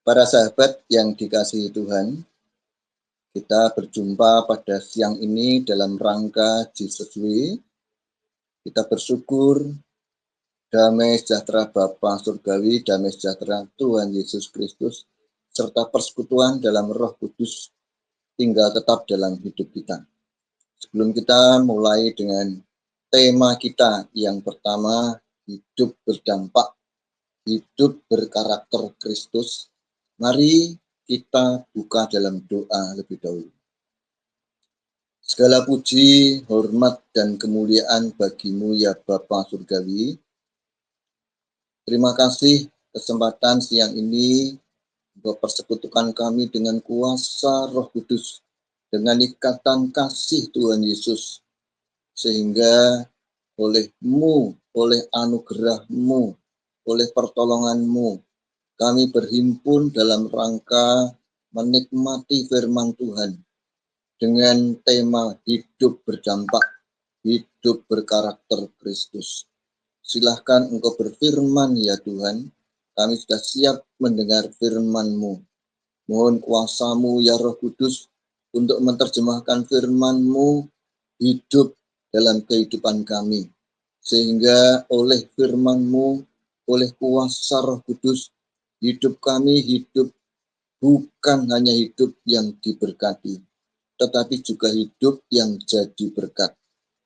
Para sahabat yang dikasihi Tuhan, kita berjumpa pada siang ini dalam rangka Jesus Week. Kita bersyukur damai sejahtera Bapa Surgawi, damai sejahtera Tuhan Yesus Kristus, serta persekutuan dalam Roh Kudus tinggal tetap dalam hidup kita. Sebelum kita mulai dengan tema kita yang pertama, hidup berdampak, hidup berkarakter Kristus, mari kita buka dalam doa lebih dahulu. Segala puji, hormat, dan kemuliaan bagimu ya Bapa Surgawi. Terima kasih kesempatan siang ini mempersekutukan kami dengan kuasa Roh Kudus, dengan ikatan kasih Tuhan Yesus, sehingga oleh-Mu, oleh anugerah-Mu, oleh pertolongan-Mu, kami berhimpun dalam rangka menikmati firman Tuhan dengan tema hidup berdampak, hidup berkarakter Kristus. Silahkan Engkau berfirman ya Tuhan, kami sudah siap mendengar firman-Mu. Mohon kuasa-Mu ya Roh Kudus untuk menerjemahkan firman-Mu hidup dalam kehidupan kami. Sehingga oleh firman-Mu, oleh kuasa Roh Kudus, hidup kami hidup bukan hanya hidup yang diberkati, tetapi juga hidup yang jadi berkat.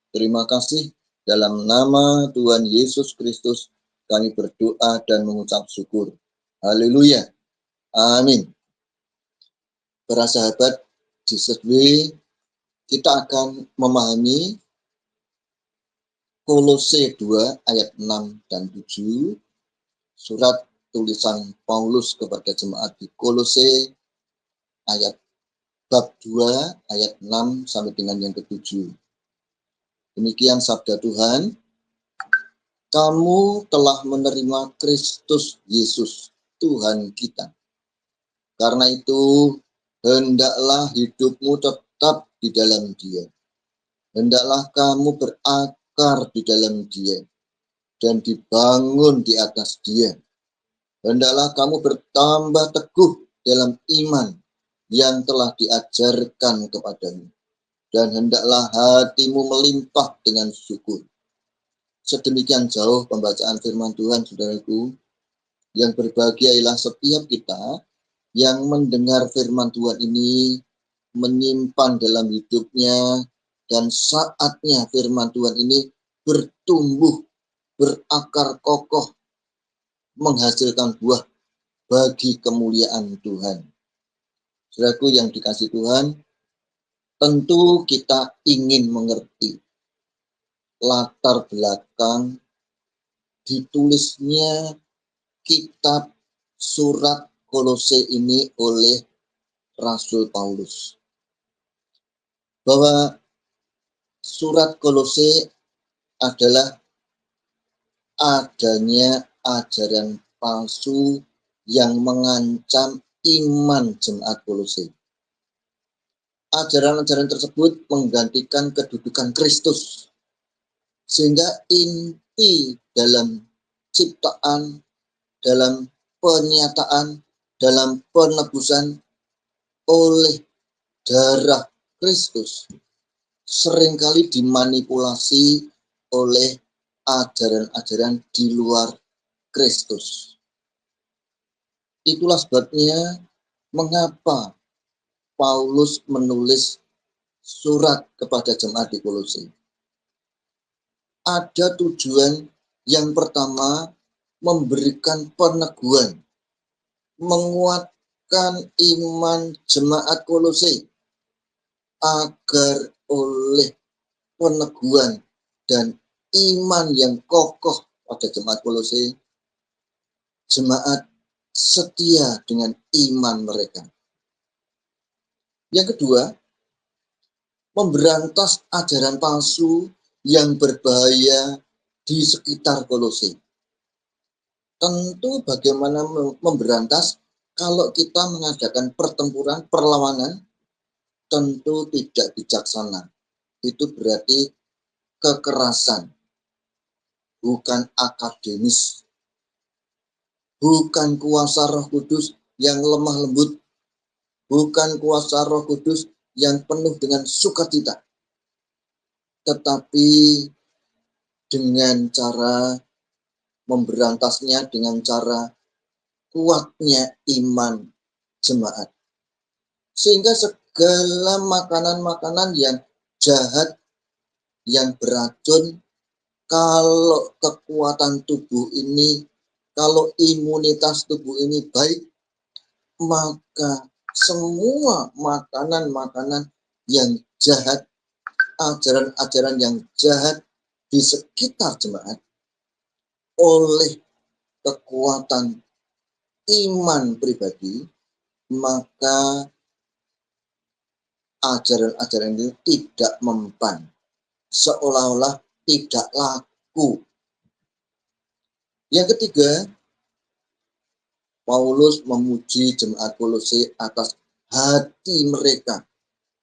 Terima kasih. Dalam nama Tuhan Yesus Kristus, kami berdoa dan mengucap syukur. Haleluya. Amin. Para sahabat Jesus Way, kita akan memahami Kolose 2 ayat 6 dan 7, surat tulisan Paulus kepada jemaat di Kolose ayat bab 2 ayat 6 sampai dengan yang ke-7. Demikian sabda Tuhan. Kamu telah menerima Kristus Yesus, Tuhan kita. Karena itu, hendaklah hidupmu tetap di dalam Dia. Hendaklah kamu berakar di dalam Dia dan dibangun di atas Dia. Hendaklah kamu bertambah teguh dalam iman yang telah diajarkan kepadamu. Dan hendaklah hatimu melimpah dengan syukur. Sedemikian jauh pembacaan firman Tuhan, saudaraku. Yang berbahagia ialah setiap kita yang mendengar firman Tuhan ini, menyimpan dalam hidupnya, dan saatnya firman Tuhan ini bertumbuh, berakar kokoh, menghasilkan buah bagi kemuliaan Tuhan. Saudaraku yang dikasihi Tuhan, tentu kita ingin mengerti latar belakang ditulisnya kitab surat Kolose ini oleh Rasul Paulus. Bahwa surat Kolose adalah adanya ajaran palsu yang mengancam iman jemaat Kolose. Ajaran-ajaran tersebut menggantikan kedudukan Kristus, sehingga inti dalam ciptaan, dalam penyataan, dalam penebusan oleh darah Kristus seringkali dimanipulasi oleh ajaran-ajaran di luar Kristus. Itulah sebabnya mengapa Paulus menulis surat kepada jemaat di Kolose. Ada tujuan yang pertama, memberikan peneguhan, menguatkan iman jemaat Kolose agar oleh peneguhan dan iman yang kokoh pada jemaat Kolose, jemaat setia dengan iman mereka. Yang kedua, memberantas ajaran palsu yang berbahaya di sekitar Kolose. Tentu bagaimana memberantas kalau kita mengadakan pertempuran, perlawanan, tentu tidak bijaksana. Itu berarti kekerasan, bukan akademis, bukan kuasa Roh Kudus yang lemah lembut, bukan kuasa Roh Kudus yang penuh dengan sukacita, tetapi dengan cara memberantasnya dengan cara kuatnya iman jemaat. Sehingga segala makanan-makanan yang jahat, yang beracun, kalau kekuatan tubuh ini, kalau imunitas tubuh ini baik, maka semua makanan-makanan yang jahat, ajaran-ajaran yang jahat di sekitar jemaat oleh kekuatan iman pribadi, maka ajaran-ajaran itu tidak mempan, seolah-olah tidak laku. Yang ketiga, Paulus memuji jemaat Kolose atas hati mereka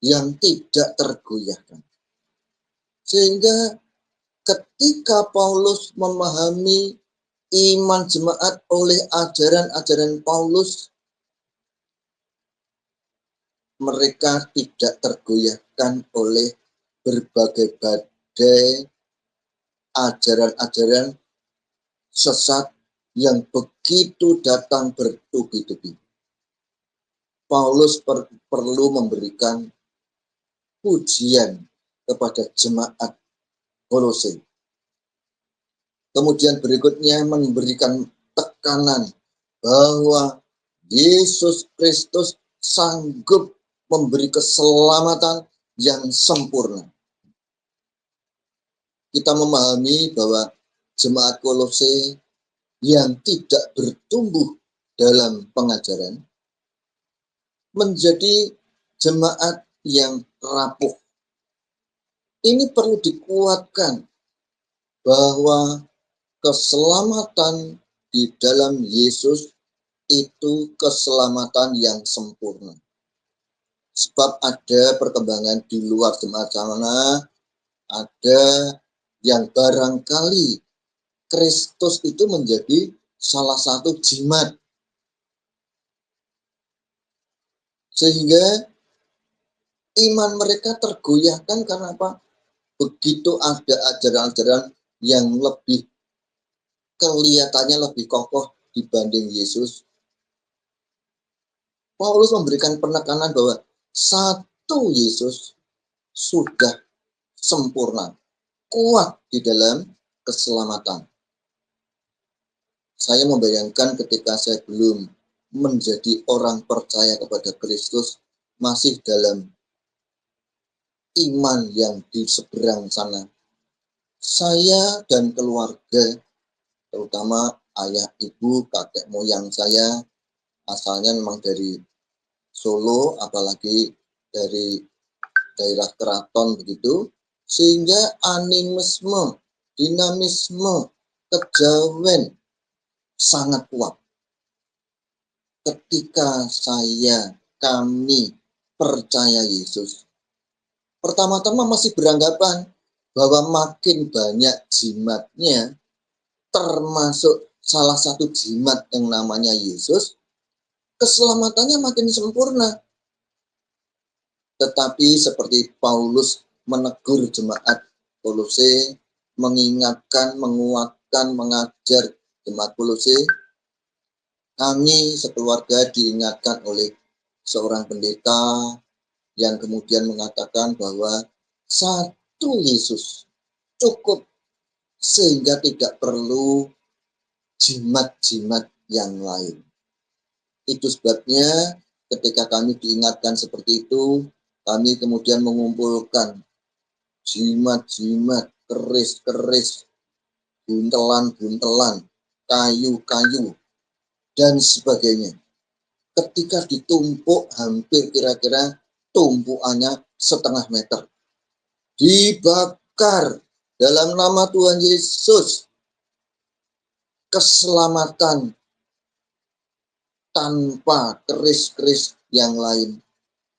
yang tidak tergoyahkan. Sehingga ketika Paulus memahami iman jemaat oleh ajaran-ajaran Paulus, mereka tidak tergoyahkan oleh berbagai badai ajaran-ajaran sesat yang begitu datang bertubi-tubi. Paulus perlu memberikan pujian kepada jemaat Kolose. Kemudian berikutnya memberikan tekanan bahwa Yesus Kristus sanggup memberi keselamatan yang sempurna. Kita memahami bahwa jemaat Kolose yang tidak bertumbuh dalam pengajaran menjadi jemaat yang rapuh. Ini perlu dikuatkan bahwa keselamatan di dalam Yesus itu keselamatan yang sempurna. Sebab ada perkembangan di luar jemaat sana, ada yang barangkali Kristus itu menjadi salah satu jimat. Sehingga iman mereka tergoyahkan karena apa? Begitu ada ajaran-ajaran yang lebih kelihatannya lebih kokoh dibanding Yesus. Paulus memberikan penekanan bahwa satu Yesus sudah sempurna, kuat di dalam keselamatan. Saya membayangkan ketika saya belum menjadi orang percaya kepada Kristus, masih dalam iman yang di seberang sana. Saya dan keluarga, terutama ayah, ibu, kakek moyang saya, asalnya memang dari Solo, apalagi dari daerah keraton begitu, sehingga animisme, dinamisme, kejawen sangat kuat. Ketika kami percaya Yesus, pertama-tama masih beranggapan bahwa makin banyak jimatnya, termasuk salah satu jimat yang namanya Yesus, keselamatannya makin sempurna. Tetapi seperti Paulus menegur jemaat Kolose, mengingatkan, menguatkan, mengajar jemaat Kolose, kami sekeluarga diingatkan oleh seorang pendeta yang kemudian mengatakan bahwa satu Yesus cukup sehingga tidak perlu jimat-jimat yang lain. Itu sebabnya ketika kami diingatkan seperti itu, kami kemudian mengumpulkan jimat-jimat, keris-keris, buntelan-buntelan, kayu-kayu, dan sebagainya. Ketika ditumpuk hampir kira-kira tumpuannya 1,5 meter. Dibakar dalam nama Tuhan Yesus. Keselamatan tanpa keris-keris yang lain.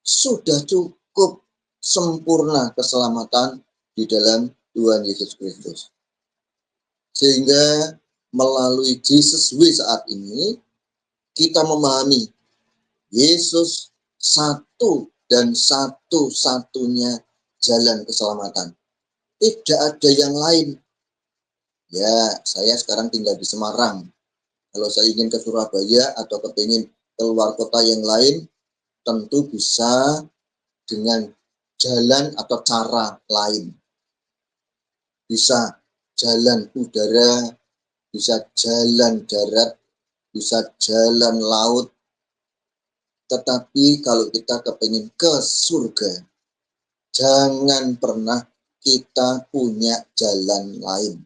Sudah cukup sempurna keselamatan di dalam Tuhan Yesus Kristus. Sehingga melalui Jesus We saat ini, kita memahami Yesus satu dan satu-satunya jalan keselamatan. Tidak ada yang lain. Ya, saya sekarang tinggal di Semarang. Kalau saya ingin ke Surabaya atau kepingin keluar kota yang lain, tentu bisa dengan jalan atau cara lain. Bisa jalan udara, bisa jalan darat, bisa jalan laut. Tetapi kalau kita kepingin ke surga, jangan pernah kita punya jalan lain.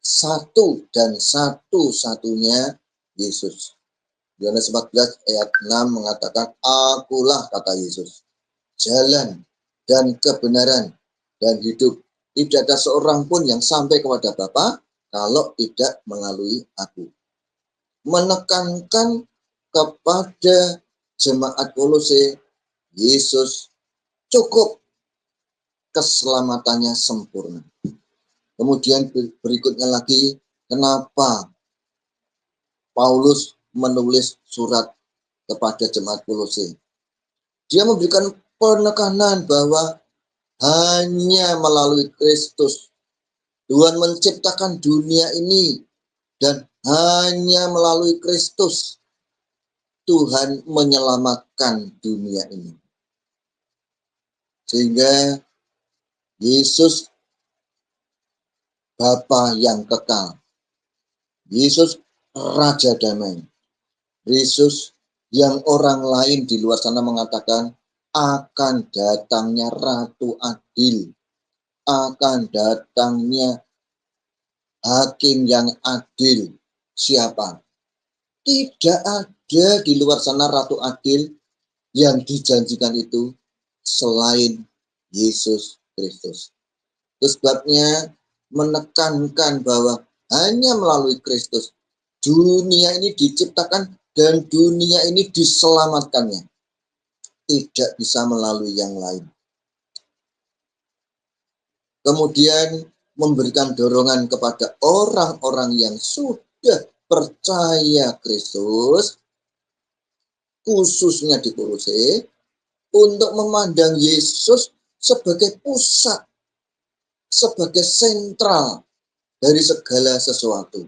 Satu dan satu-satunya Yesus. Yohanes 14 ayat 6 mengatakan, akulah, kata Yesus, jalan dan kebenaran dan hidup. Tidak ada seorang pun yang sampai kepada Bapa kalau tidak melalui aku. Menekankan kepada jemaat Kolose, Yesus cukup, keselamatannya sempurna. Kemudian berikutnya lagi, kenapa Paulus menulis surat kepada jemaat Kolose? Dia memberikan penekanan bahwa hanya melalui Kristus Tuhan menciptakan dunia ini, dan hanya melalui Kristus Tuhan menyelamatkan dunia ini. Sehingga Yesus Bapa yang kekal, Yesus Raja Damai, Yesus yang orang lain di luar sana mengatakan akan datangnya Ratu Adil, akan datangnya Hakim yang adil. Siapa? Tidak ada di luar sana Ratu Adil yang dijanjikan itu selain Yesus Kristus. Itu sebabnya menekankan bahwa hanya melalui Kristus dunia ini diciptakan dan dunia ini diselamatkannya. Tidak bisa melalui yang lain. Kemudian memberikan dorongan kepada orang-orang yang sudah percaya Kristus, khususnya di Kolose, untuk memandang Yesus sebagai pusat, sebagai sentral dari segala sesuatu.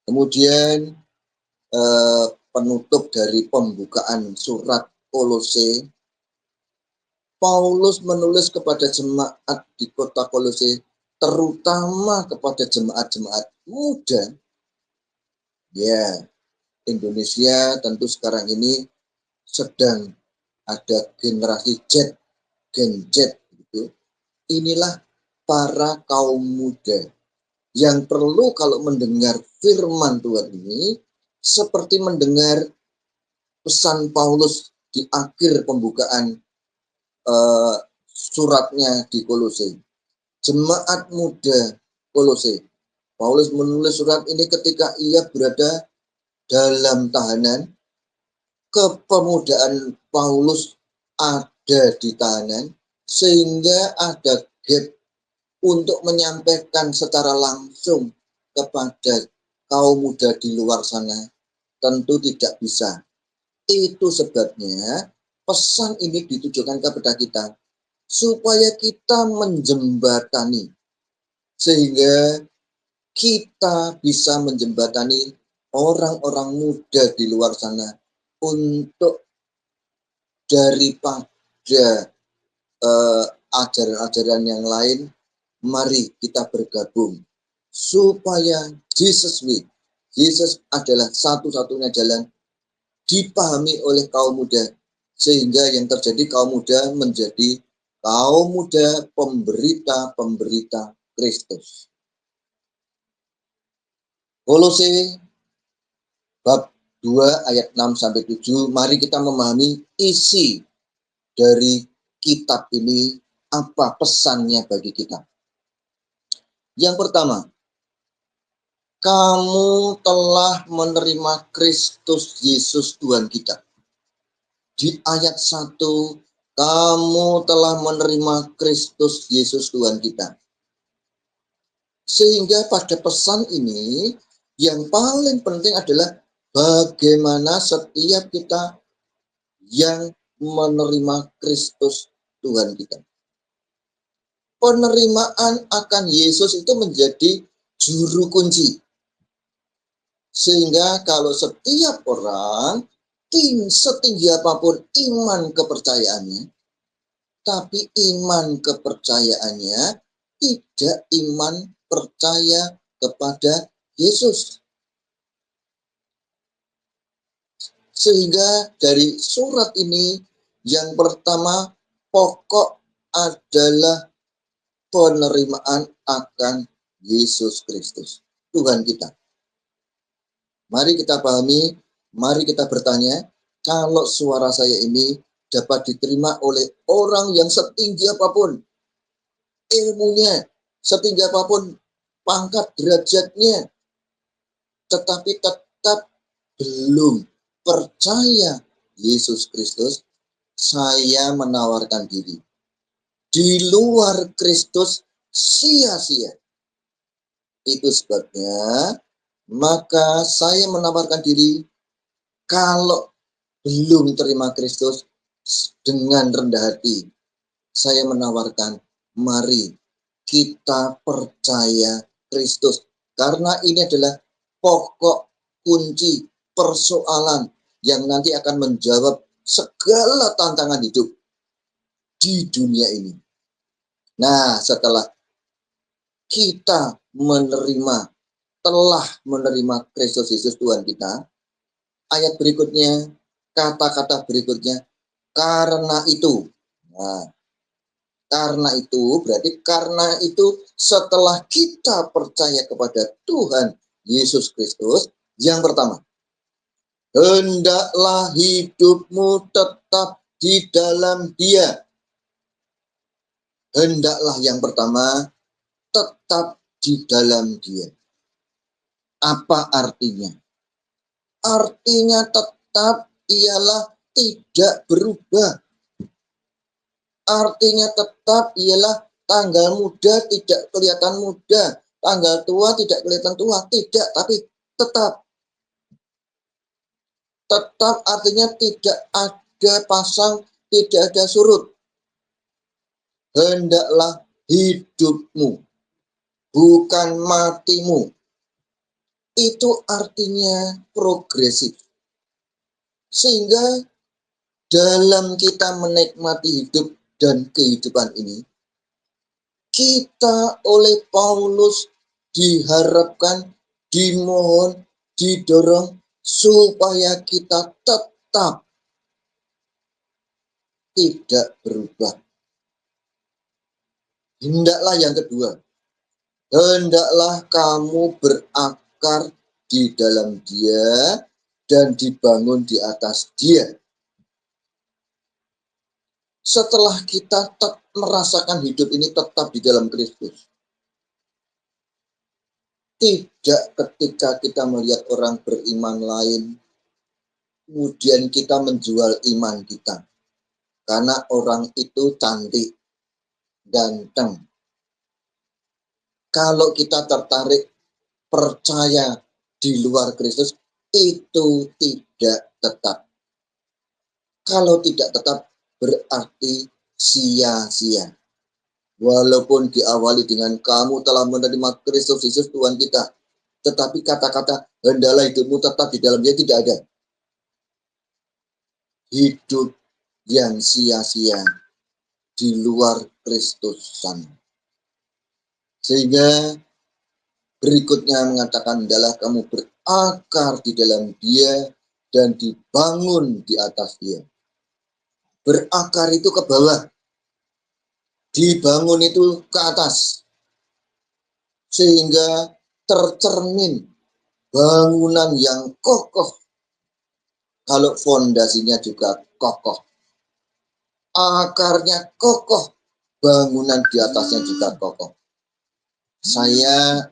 Kemudian penutup dari pembukaan surat Kolose, Paulus menulis kepada jemaat di kota Kolose, terutama kepada jemaat-jemaat muda. Ya, Indonesia tentu sekarang ini sedang ada generasi Z, Gen Z gitu. Inilah para kaum muda yang perlu kalau mendengar firman Tuhan ini seperti mendengar pesan Paulus di akhir pembukaan suratnya di Kolose. Jemaat muda Kolose. Paulus menulis surat ini ketika ia berada dalam tahanan. Kepemudaan Paulus ada di tahanan, sehingga ada gap untuk menyampaikan secara langsung kepada kaum muda di luar sana. Tentu tidak bisa. Itu sebabnya pesan ini ditujukan kepada kita, supaya kita menjembatani, sehingga kita bisa menjembatani orang-orang muda di luar sana untuk daripada ajaran-ajaran yang lain. Mari kita bergabung supaya Jesus Way, Yesus adalah satu-satunya jalan, dipahami oleh kaum muda, sehingga yang terjadi kaum muda menjadi kaum muda pemberita-pemberita Kristus. Kolose bab 2 ayat 6 sampai 7, mari kita memahami isi dari kitab ini, apa pesannya bagi kita. Yang pertama, kamu telah menerima Kristus Yesus Tuhan kita. Di ayat 1, kamu telah menerima Kristus Yesus Tuhan kita. Sehingga pada pesan ini, yang paling penting adalah bagaimana setiap kita yang menerima Kristus Tuhan kita. Penerimaan akan Yesus itu menjadi juru kunci. Sehingga kalau setiap orang, setinggi apapun iman kepercayaannya, tapi iman kepercayaannya tidak iman percaya kepada Yesus. Sehingga dari surat ini yang pertama pokok adalah penerimaan akan Yesus Kristus, Tuhan kita. Mari kita pahami, mari kita bertanya, kalau suara saya ini dapat diterima oleh orang yang setinggi apapun ilmunya, setinggi apapun pangkat derajatnya, tetapi tetap belum percaya Yesus Kristus, saya menawarkan diri. Di luar Kristus sia-sia. Itu sebabnya, maka saya menawarkan diri, kalau belum terima Kristus, dengan rendah hati, saya menawarkan, mari kita percaya Kristus. Karena ini adalah pokok kunci persoalan yang nanti akan menjawab segala tantangan hidup di dunia ini. Nah, setelah kita telah menerima Kristus Yesus Tuhan kita, ayat berikutnya, kata-kata berikutnya, karena itu. Nah, karena itu setelah kita percaya kepada Tuhan Yesus Kristus, yang pertama, hendaklah hidupmu tetap di dalam Dia. Hendaklah yang pertama, tetap di dalam Dia. Apa artinya? Artinya tetap ialah tidak berubah. Artinya tetap ialah tanggal muda tidak kelihatan muda, tanggal tua tidak kelihatan tua, tidak, tapi tetap. Tetap artinya tidak ada pasang, tidak ada surut. Hendaklah hidupmu, bukan matimu. Itu artinya progresif. Sehingga dalam kita menikmati hidup dan kehidupan ini, kita oleh Paulus diharapkan, dimohon, didorong supaya kita tetap tidak berubah. Hendaklah yang kedua, hendaklah kamu berakar di dalam Dia dan dibangun di atas Dia. Setelah kita merasakan hidup ini tetap di dalam Kristus, tidak ketika kita melihat orang beriman lain, kemudian kita menjual iman kita. Karena orang itu cantik, ganteng. Kalau kita tertarik percaya di luar Kristus, itu tidak tetap. Kalau tidak tetap, berarti sia-sia. Walaupun diawali dengan kamu telah menerima Kristus Yesus Tuhan kita, tetapi kata-kata hendaklah hidupmu tetap di dalam Dia tidak ada. Hidup yang sia-sia di luar Kristus sana. Sehingga berikutnya mengatakan, adalah kamu berakar di dalam Dia dan dibangun di atas Dia. Berakar itu ke bawah, dibangun itu ke atas, sehingga tercermin bangunan yang kokoh. Kalau fondasinya juga kokoh, akarnya kokoh, bangunan di atasnya juga kokoh. Saya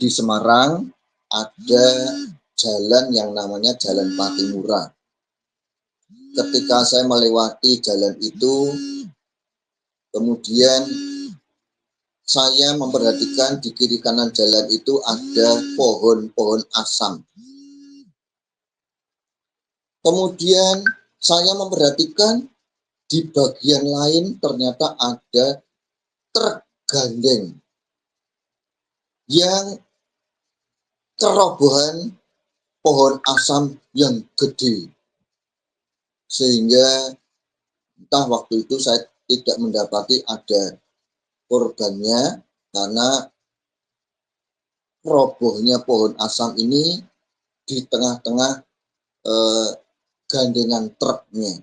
di Semarang ada jalan yang namanya Jalan Patimura. Ketika saya melewati jalan itu, kemudian saya memperhatikan di kiri kanan jalan itu ada pohon-pohon asam. Kemudian saya memperhatikan di bagian lain ternyata ada truk gandeng yang kerobohan pohon asam yang gede. Sehingga entah waktu itu saya tidak mendapati ada korbannya karena robohnya pohon asam ini di tengah-tengah gandengan truknya.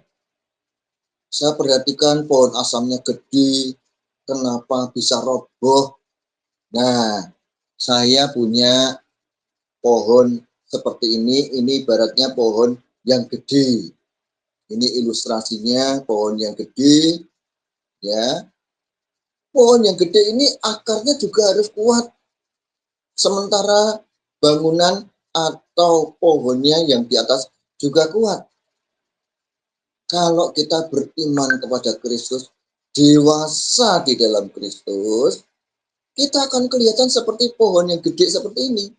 Saya perhatikan pohon asamnya gede, kenapa bisa roboh? Nah, saya punya pohon seperti ini ibaratnya pohon yang gede. Ini ilustrasinya pohon yang gede, ya. Pohon yang gede ini akarnya juga harus kuat. Sementara bangunan atau pohonnya yang di atas juga kuat. Kalau kita beriman kepada Kristus, dewasa di dalam Kristus, kita akan kelihatan seperti pohon yang gede seperti ini.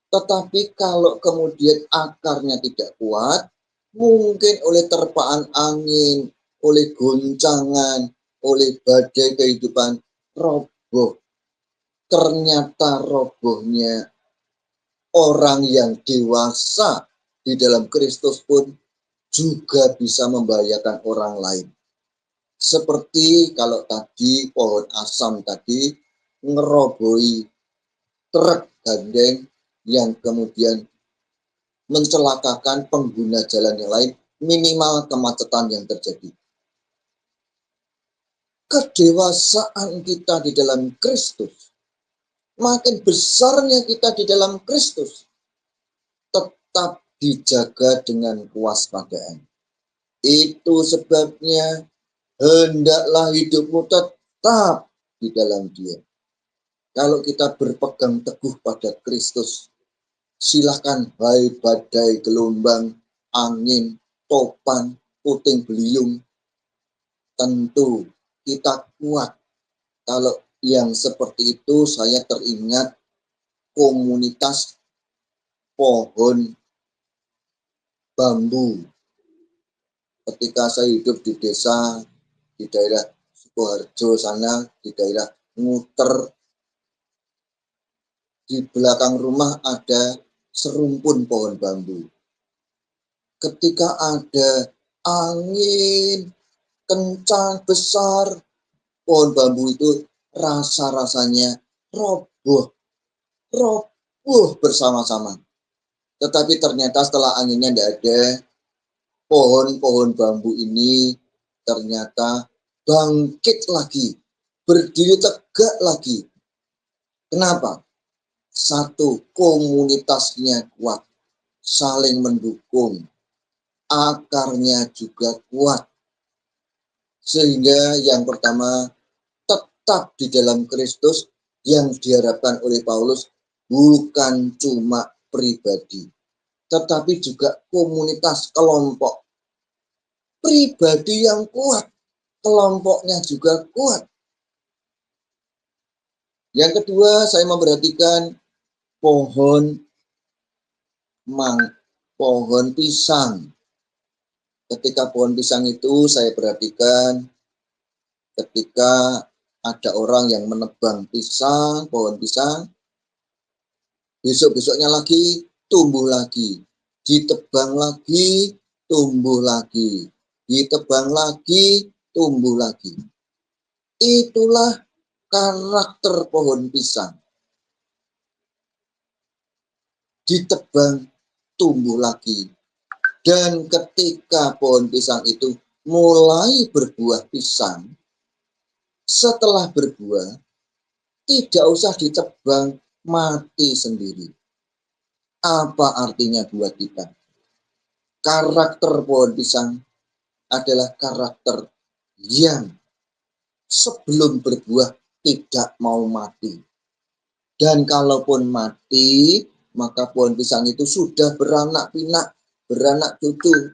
Tetapi kalau kemudian akarnya tidak kuat, mungkin oleh terpaan angin, oleh goncangan, oleh badai kehidupan, roboh. Ternyata robohnya orang yang dewasa di dalam Kristus pun juga bisa membahayakan orang lain. Seperti kalau tadi pohon asam tadi ngerobohi truk gandeng yang kemudian mencelakakan pengguna jalan yang lain, minimal kemacetan yang terjadi. Kedewasaan kita di dalam Kristus, makin besarnya kita di dalam Kristus, tetap dijaga dengan kewaspadaan. Itu sebabnya hendaklah hidupmu tetap di dalam Dia. Kalau kita berpegang teguh pada Kristus, silahkan hai badai, gelombang, angin, topan, puting beliung, tentu kita kuat. Kalau yang seperti itu saya teringat komunitas pohon bambu. Ketika saya hidup di desa, di daerah Sukoharjo sana, di daerah Nguter, di belakang rumah ada serumpun pohon bambu. Ketika ada angin kencang besar, pohon bambu itu rasa-rasanya roboh bersama-sama. Tetapi ternyata setelah anginnya tidak ada, pohon-pohon bambu ini ternyata bangkit lagi, berdiri tegak lagi. Kenapa? Satu, komunitasnya kuat, saling mendukung, akarnya juga kuat. Sehingga yang pertama, tetap di dalam Kristus yang diharapkan oleh Paulus bukan cuma pribadi, tetapi juga komunitas, kelompok. Pribadi yang kuat, kelompoknya juga kuat. Yang kedua, saya memperhatikan pohon pisang. Ketika pohon pisang itu saya perhatikan ketika ada orang yang menebang pisang, pohon pisang, besok-besoknya lagi tumbuh lagi, ditebang lagi, tumbuh lagi, ditebang lagi, tumbuh lagi. Itulah karakter pohon pisang. Ditebang, tumbuh lagi. Dan ketika pohon pisang itu mulai berbuah pisang, setelah berbuah, tidak usah ditebang, mati sendiri. Apa artinya buat kita? Karakter pohon pisang adalah karakter yang sebelum berbuah tidak mau mati. Dan kalaupun mati, maka pohon pisang itu sudah beranak pinak, beranak cucu.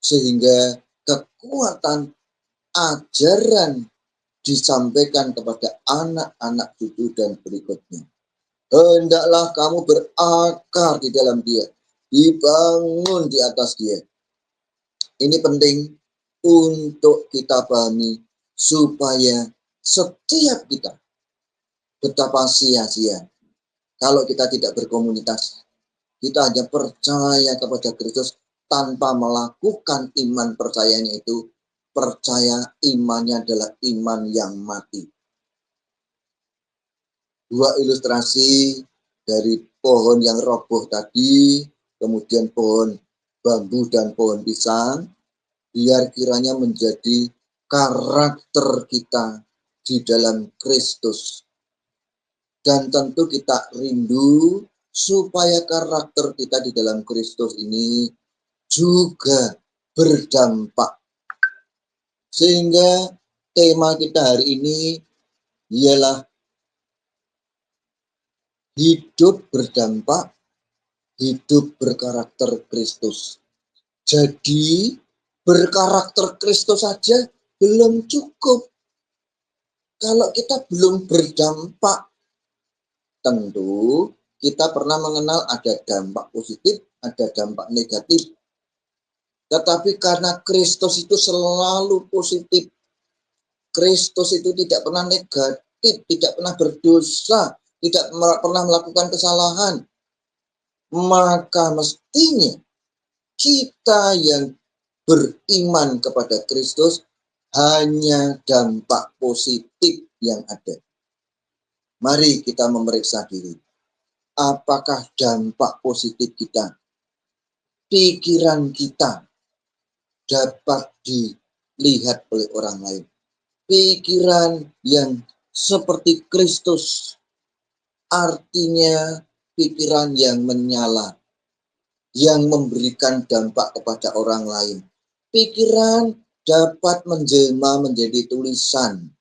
Sehingga kekuatan ajaran disampaikan kepada anak-anak cucu dan berikutnya. Hendaklah kamu berakar di dalam Dia, dibangun di atas Dia. Ini penting untuk kita pahami supaya setiap kita, betapa sia-sia kalau kita tidak berkomunitas. Kita hanya percaya kepada Kristus tanpa melakukan iman percayanya itu. Percaya imannya adalah iman yang mati. Dua ilustrasi dari pohon yang roboh tadi, kemudian pohon bambu dan pohon pisang, biar kiranya menjadi karakter kita di dalam Kristus. Dan tentu kita rindu supaya karakter kita di dalam Kristus ini juga berdampak. Sehingga tema kita hari ini ialah hidup berdampak, hidup berkarakter Kristus. Jadi berkarakter Kristus saja belum cukup. Kalau kita belum berdampak, tentu kita pernah mengenal ada dampak positif, ada dampak negatif. Tetapi karena Kristus itu selalu positif, Kristus itu tidak pernah negatif, tidak pernah berdosa, tidak pernah melakukan kesalahan, maka mestinya kita yang beriman kepada Kristus hanya dampak positif yang ada. Mari kita memeriksa diri. Apakah dampak positif kita, pikiran kita dapat dilihat oleh orang lain? Pikiran yang seperti Kristus, artinya pikiran yang menyala, yang memberikan dampak kepada orang lain. Pikiran dapat menjelma menjadi tulisan.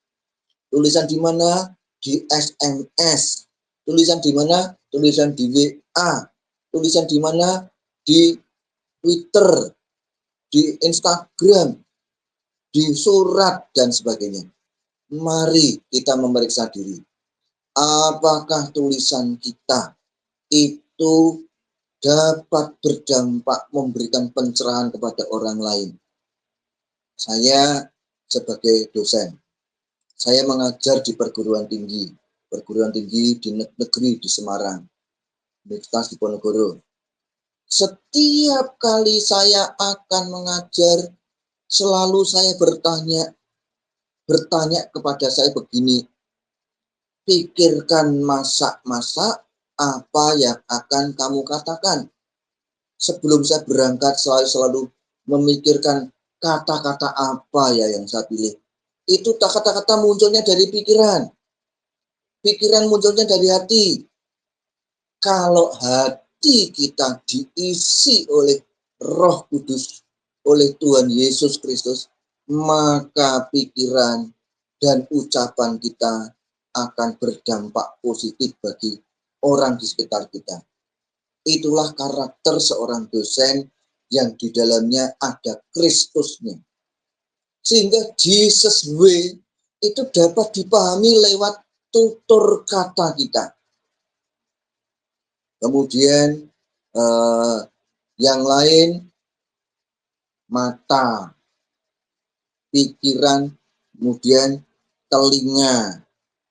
Tulisan di mana? Di SMS. Tulisan di mana? Tulisan di WA. Tulisan di mana? Di Twitter, di Instagram, di surat, dan sebagainya. Mari kita memeriksa diri. Apakah tulisan kita itu dapat berdampak memberikan pencerahan kepada orang lain? Saya sebagai dosen, saya mengajar di perguruan tinggi di negeri di Semarang, Universitas Diponegoro. Setiap kali saya akan mengajar, selalu saya bertanya kepada saya begini, pikirkan masa-masa apa yang akan kamu katakan. Sebelum saya berangkat, selalu memikirkan kata-kata apa ya yang saya pilih. Itu kata-kata munculnya dari pikiran. Pikiran munculnya dari hati. Kalau hati kita diisi oleh Roh Kudus, oleh Tuhan Yesus Kristus, maka pikiran dan ucapan kita akan berdampak positif bagi orang di sekitar kita. Itulah karakter seorang dosen yang di dalamnya ada Kristusnya. Sehingga Jesus Way itu dapat dipahami lewat tutur kata kita. Kemudian yang lain, mata, pikiran, kemudian telinga,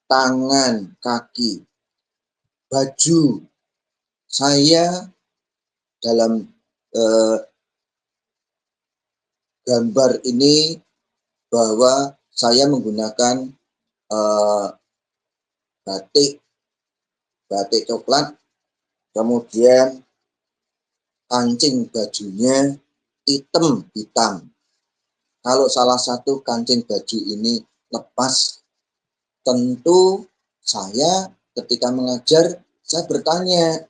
tangan, kaki, baju. Saya dalam gambar ini bahwa saya menggunakan batik coklat, kemudian kancing bajunya hitam. Kalau salah satu kancing baju ini lepas, tentu saya ketika mengajar, saya bertanya,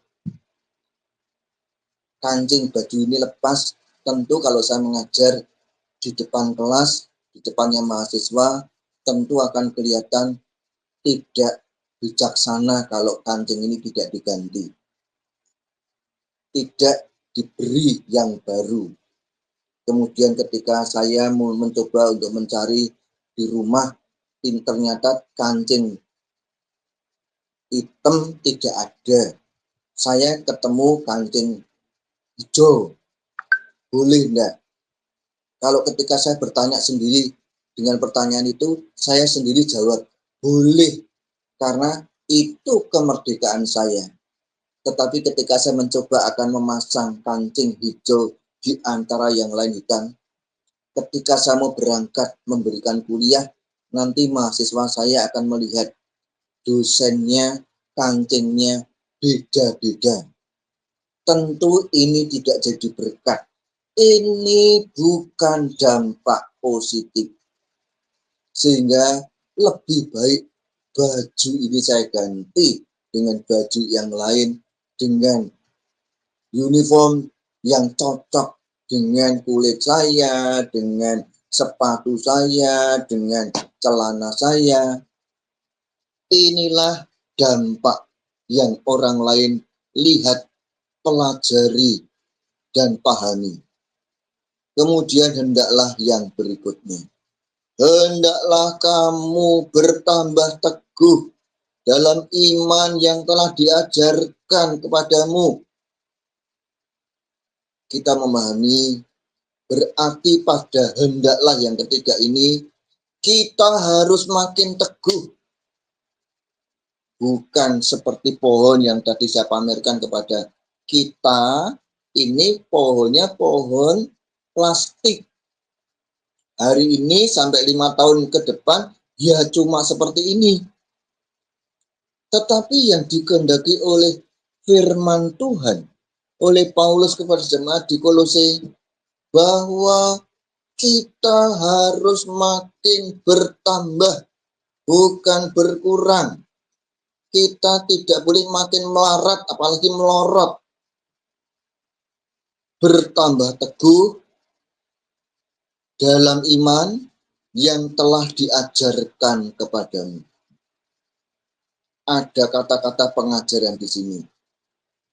kancing baju ini lepas, tentu kalau saya mengajar di depan kelas, di depannya mahasiswa, tentu akan kelihatan tidak bijaksana kalau kancing ini tidak diganti, tidak diberi yang baru. Kemudian ketika saya mencoba untuk mencari di rumah, ternyata kancing hitam tidak ada. Saya ketemu kancing hijau. Boleh enggak? Kalau ketika saya bertanya sendiri dengan pertanyaan itu, saya sendiri jawab, boleh. Karena itu kemerdekaan saya. Tetapi ketika saya mencoba akan memasang kancing hijau di antara yang lain hitam, ketika saya mau berangkat memberikan kuliah, nanti mahasiswa saya akan melihat dosennya, kancingnya beda-beda. Tentu ini tidak jadi berkat. Ini bukan dampak positif. Sehingga lebih baik baju ini saya ganti dengan baju yang lain, dengan uniform yang cocok dengan kulit saya, dengan sepatu saya, dengan celana saya. Inilah dampak yang orang lain lihat, pelajari, dan pahami. Kemudian hendaklah yang berikutnya. Hendaklah kamu bertambah teguh dalam iman yang telah diajarkan kepadamu. Kita memahami berarti pada hendaklah yang ketiga ini kita harus makin teguh. Bukan seperti pohon yang tadi saya pamerkan kepada kita, ini pohonnya pohon plastik. Hari ini sampai 5 tahun ke depan, ya cuma seperti ini. Tetapi yang dikehendaki oleh firman Tuhan, oleh Paulus kepada jemaat di Kolose, bahwa kita harus makin bertambah, bukan berkurang. Kita tidak boleh makin melarat, apalagi melorot. Bertambah teguh dalam iman yang telah diajarkan kepadamu. Ada kata-kata pengajaran di sini.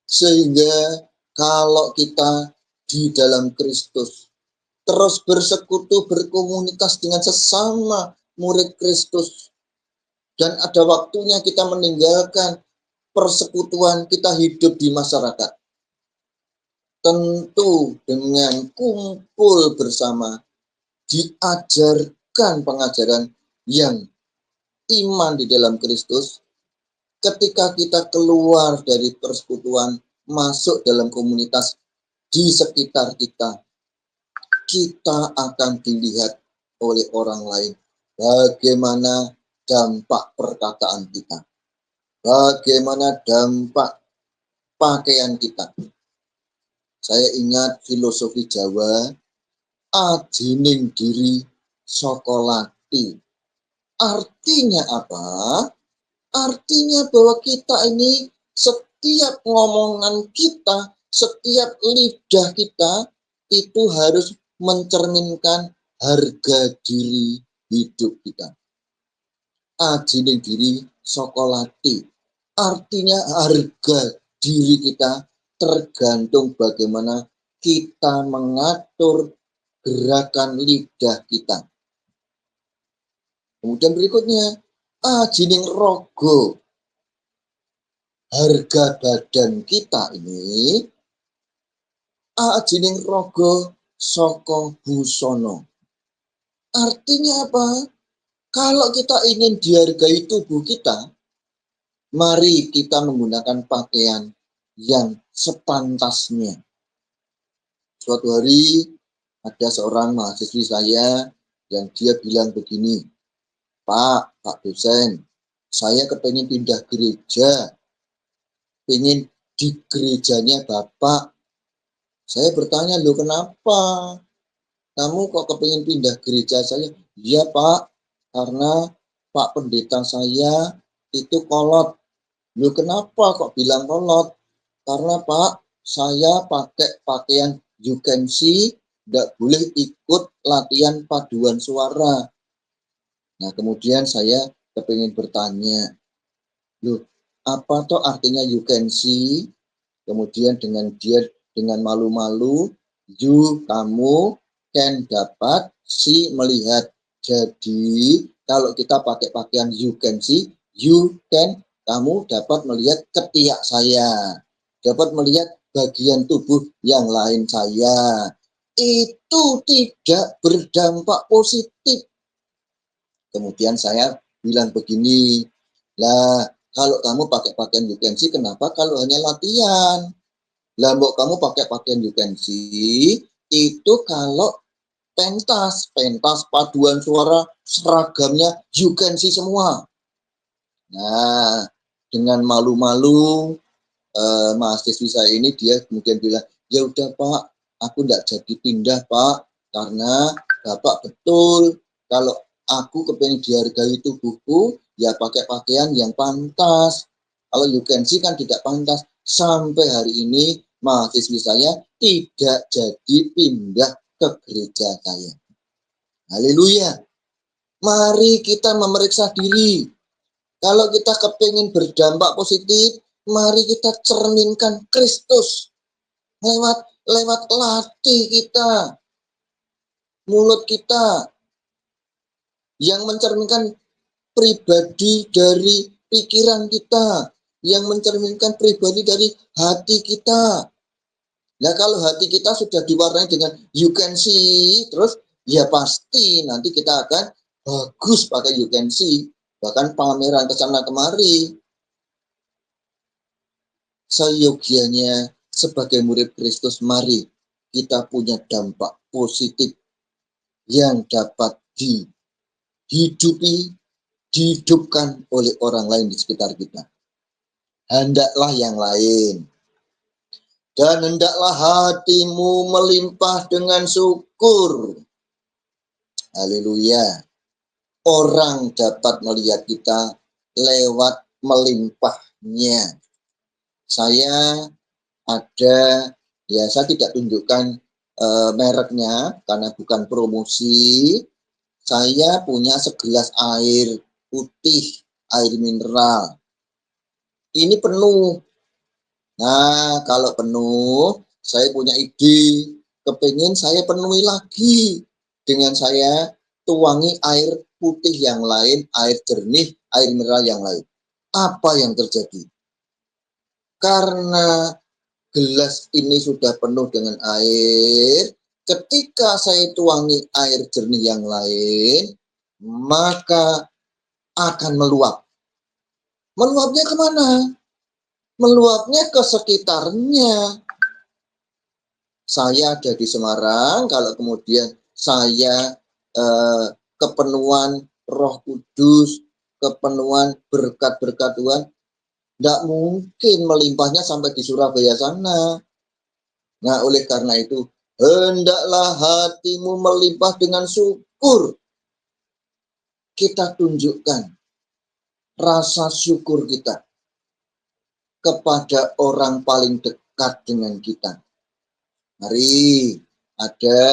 Sehingga kalau kita di dalam Kristus terus bersekutu, berkomunitas dengan sesama murid Kristus, dan ada waktunya kita meninggalkan persekutuan, kita hidup di masyarakat. Tentu dengan kumpul bersama, diajarkan pengajaran yang iman di dalam Kristus. Ketika kita keluar dari persekutuan, masuk dalam komunitas di sekitar kita, kita akan dilihat oleh orang lain bagaimana dampak perkataan kita, bagaimana dampak pakaian kita. Saya ingat filosofi Jawa, ajining diri sokolati. Artinya apa? Artinya bahwa kita ini setiap ngomongan kita, setiap lidah kita itu harus mencerminkan harga diri hidup kita. Ajining diri sokolati. Artinya harga diri kita tergantung bagaimana kita mengatur gerakan lidah kita. Kemudian berikutnya, ajining rogo. Harga badan kita ini, ajining rogo soko busono. Artinya apa? Kalau kita ingin dihargai tubuh kita, mari kita menggunakan pakaian yang sepantasnya. Suatu hari ada seorang mahasiswi saya yang dia bilang begini, Pak dosen, saya kepengen pindah gereja, pengen di gerejanya Bapak. Saya bertanya, loh kenapa? Kamu kok kepengen pindah gereja saya? Iya Pak, karena Pak pendeta saya itu kolot. Loh kenapa kok bilang kolot? Karena Pak, saya pakai pakaian you can see, tidak boleh ikut latihan paduan suara. Nah kemudian saya kepingin bertanya, loh apa toh artinya you can see? Kemudian dengan dia dengan malu-malu, you kamu can dapat, see melihat. Jadi Kalau kita pakai pakaian you can see, you can, kamu dapat melihat ketiak saya, dapat melihat bagian tubuh yang lain saya. Itu tidak berdampak positif. Kemudian saya bilang begini, lah kalau kamu pakai pakaian you can see, kenapa kalau hanya latihan? Lah mbok kamu pakai pakaian you can see, itu kalau pentas paduan suara seragamnya you can see semua. Nah, dengan malu-malu mahasiswi saya ini dia kemudian bilang, ya udah Pak, aku enggak jadi pindah Pak, karena Bapak betul kalau aku kepengen dihargai tubuhku ya pakai pakaian yang pantas. Kalau you can see kan tidak pantas. Sampai hari ini mahasiswi saya tidak jadi pindah ke gereja saya. Haleluya. Mari kita memeriksa diri. Kalau kita kepingin berdampak positif, mari kita cerminkan Kristus lewat latih kita, mulut kita yang mencerminkan pribadi dari pikiran kita, yang mencerminkan pribadi dari hati kita. Nah, kalau hati kita sudah diwarnai dengan you can see, terus ya pasti nanti kita akan bagus pakai you can see, bahkan pameran ke sana kemari. Seyogianya sebagai murid Kristus, mari kita punya dampak positif yang dapat dihidupkan oleh orang lain di sekitar kita. Hendaklah yang lain. Dan hendaklah hatimu melimpah dengan syukur. Haleluya. Orang dapat melihat kita lewat melimpahnya. Saya saya tidak tunjukkan mereknya karena bukan promosi. Saya punya segelas air putih, air mineral. Ini penuh. Nah, kalau penuh, saya punya ide, kepingin saya penuhi lagi dengan saya tuangi air putih yang lain, air jernih, air mineral yang lain. Apa yang terjadi? Karena gelas ini sudah penuh dengan air, ketika saya tuangi air jernih yang lain, maka akan meluap. Meluapnya kemana? Meluapnya ke sekitarnya. Saya ada di Semarang, kalau kemudian saya kepenuhan Roh Kudus, kepenuhan berkat-berkat Tuhan, tidak mungkin melimpahnya sampai di Surabaya sana. Nah, oleh karena itu, hendaklah hatimu melimpah dengan syukur. Kita tunjukkan rasa syukur kita kepada orang paling dekat dengan kita. Mari, ada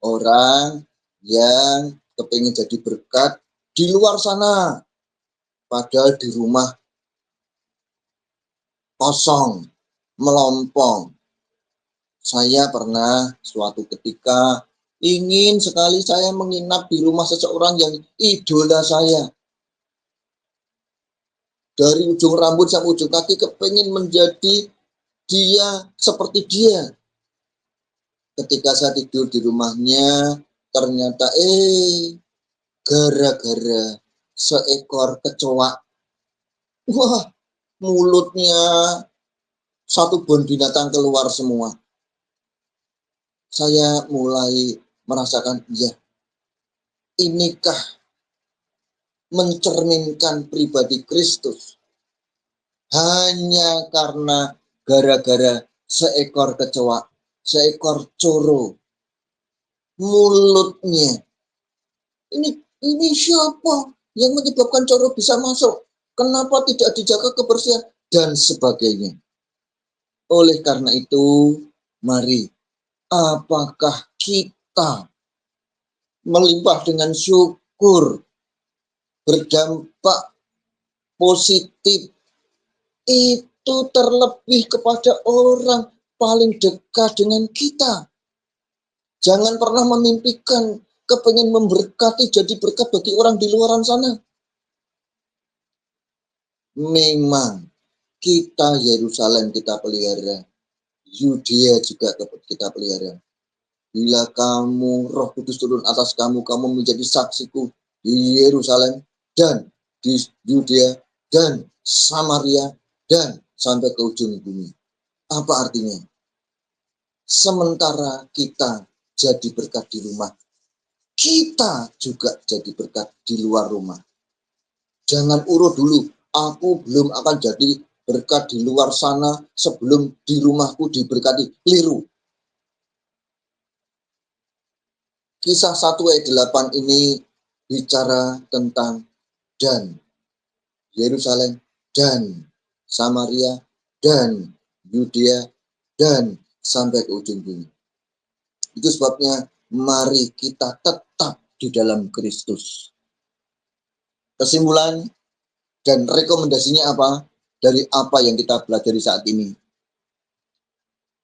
orang yang kepingin jadi berkat di luar sana, padahal di rumah kosong, melompong. Saya pernah suatu ketika ingin sekali saya menginap di rumah seseorang yang idola saya. Dari ujung rambut sampai ujung kaki kepingin menjadi dia seperti dia. Ketika saya tidur di rumahnya, ternyata gara-gara seekor kecoa. Wah, mulutnya satu bon binatang keluar semua. Saya mulai merasakan, ya, inikah mencerminkan pribadi Kristus? Hanya karena gara-gara seekor kecoa, seekor coro, mulutnya. Ini siapa yang menyebabkan coro bisa masuk? Kenapa tidak dijaga kebersihan? Dan sebagainya. Oleh karena itu, mari, apakah kita melimpah dengan syukur, berdampak positif, itu terlebih kepada orang paling dekat dengan kita. Jangan pernah memimpikan kepengen memberkati, jadi berkat bagi orang di luaran sana. Memang kita Yerusalem kita pelihara, Yudea juga kita pelihara. Bila kamu Roh Kudus turun atas kamu, kamu menjadi saksiku di Yerusalem dan di Yudea dan Samaria dan sampai ke ujung bumi. Apa artinya? Sementara kita jadi berkat di rumah, kita juga jadi berkat di luar rumah. Jangan urut dulu, aku belum akan jadi berkat di luar sana sebelum di rumahku diberkati. Keliru. Kisah 1 ayat 8 ini bicara tentang dan Yerusalem dan Samaria dan Yudea dan sampai ke ujung bumi. Itu sebabnya mari kita tetap di dalam Kristus. Kesimpulan dan rekomendasinya apa dari apa yang kita pelajari saat ini?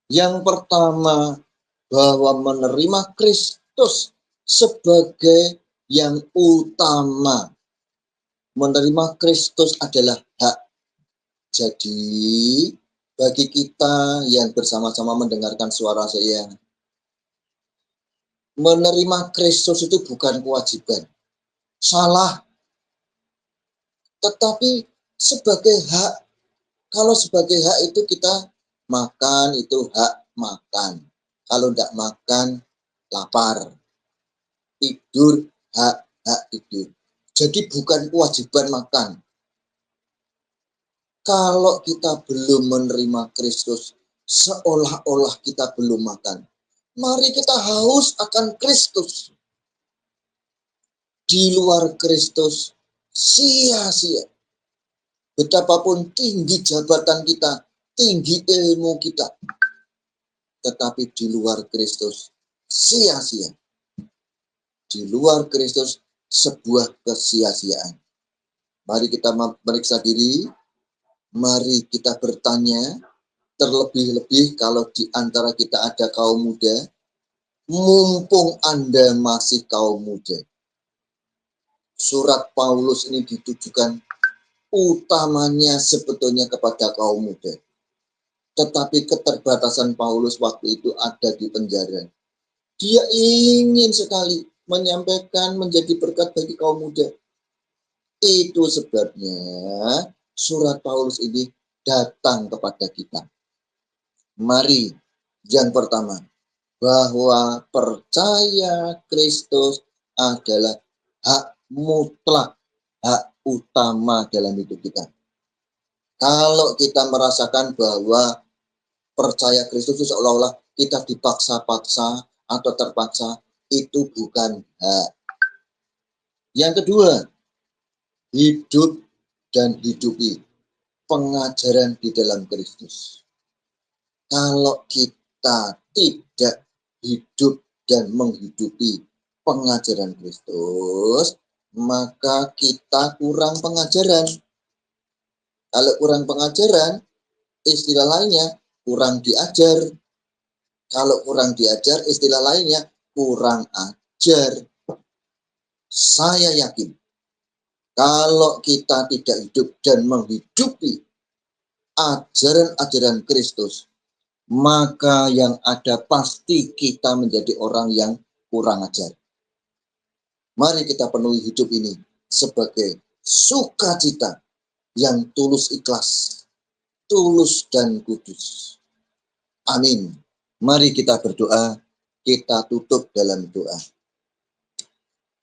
Yang pertama, bahwa menerima Kristus sebagai yang utama. Menerima Kristus adalah hak. Jadi, bagi kita yang bersama-sama mendengarkan suara saya, menerima Kristus itu bukan kewajiban. Salah. Tetapi sebagai hak. Kalau sebagai hak itu kita makan, itu hak makan. Kalau tidak makan, lapar. Tidur, hak tidur. Jadi bukan kewajiban makan. Kalau kita belum menerima Kristus, seolah-olah kita belum makan. Mari kita haus akan Kristus. Di luar Kristus, sia-sia. Betapapun tinggi jabatan kita, tinggi ilmu kita. Tetapi di luar Kristus, sia-sia. Di luar Kristus, sebuah kesia-siaan. Mari kita meriksa diri, mari kita bertanya, terlebih-lebih kalau di antara kita ada kaum muda, mumpung Anda masih kaum muda. Surat Paulus ini ditujukan utamanya sebetulnya kepada kaum muda. Tetapi keterbatasan Paulus waktu itu ada di penjara. Dia ingin sekali menyampaikan menjadi berkat bagi kaum muda. Itu sebabnya surat Paulus ini datang kepada kita. Mari, yang pertama, bahwa percaya Kristus adalah hak mutlak, hak utama dalam hidup kita. Kalau kita merasakan bahwa percaya Kristus itu seolah-olah kita dipaksa-paksa atau terpaksa, itu bukan hak. Yang kedua, hidup dan hidupi pengajaran di dalam Kristus. Kalau kita tidak hidup dan menghidupi pengajaran Kristus, maka kita kurang pengajaran. Kalau kurang pengajaran, istilah lainnya kurang diajar. Kalau kurang diajar, istilah lainnya kurang ajar. Saya yakin, kalau kita tidak hidup dan menghidupi ajaran-ajaran Kristus, maka yang ada pasti kita menjadi orang yang kurang ajar. Mari kita penuhi hidup ini sebagai sukacita yang tulus ikhlas, tulus dan kudus. Amin. Mari kita berdoa, kita tutup dalam doa.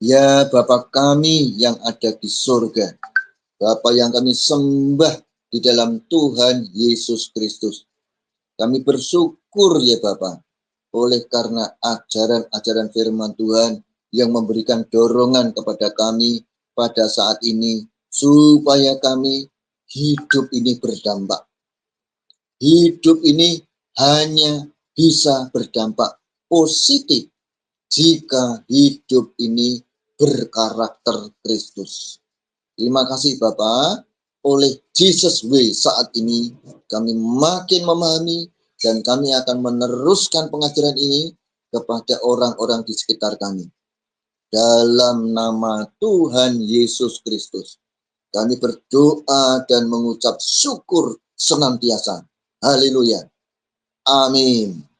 Ya Bapa kami yang ada di surga, Bapa yang kami sembah di dalam Tuhan Yesus Kristus. Kami bersyukur ya Bapa, oleh karena ajaran-ajaran firman Tuhan yang memberikan dorongan kepada kami pada saat ini, supaya kami hidup ini berdampak. Hidup ini hanya bisa berdampak positif jika hidup ini berkarakter Kristus. Terima kasih Bapak. Oleh Jesus Way saat ini kami makin memahami dan kami akan meneruskan pengajaran ini kepada orang-orang di sekitar kami. dalam nama Tuhan Yesus Kristus. Kami berdoa dan mengucap syukur senantiasa. Haleluya. Amin.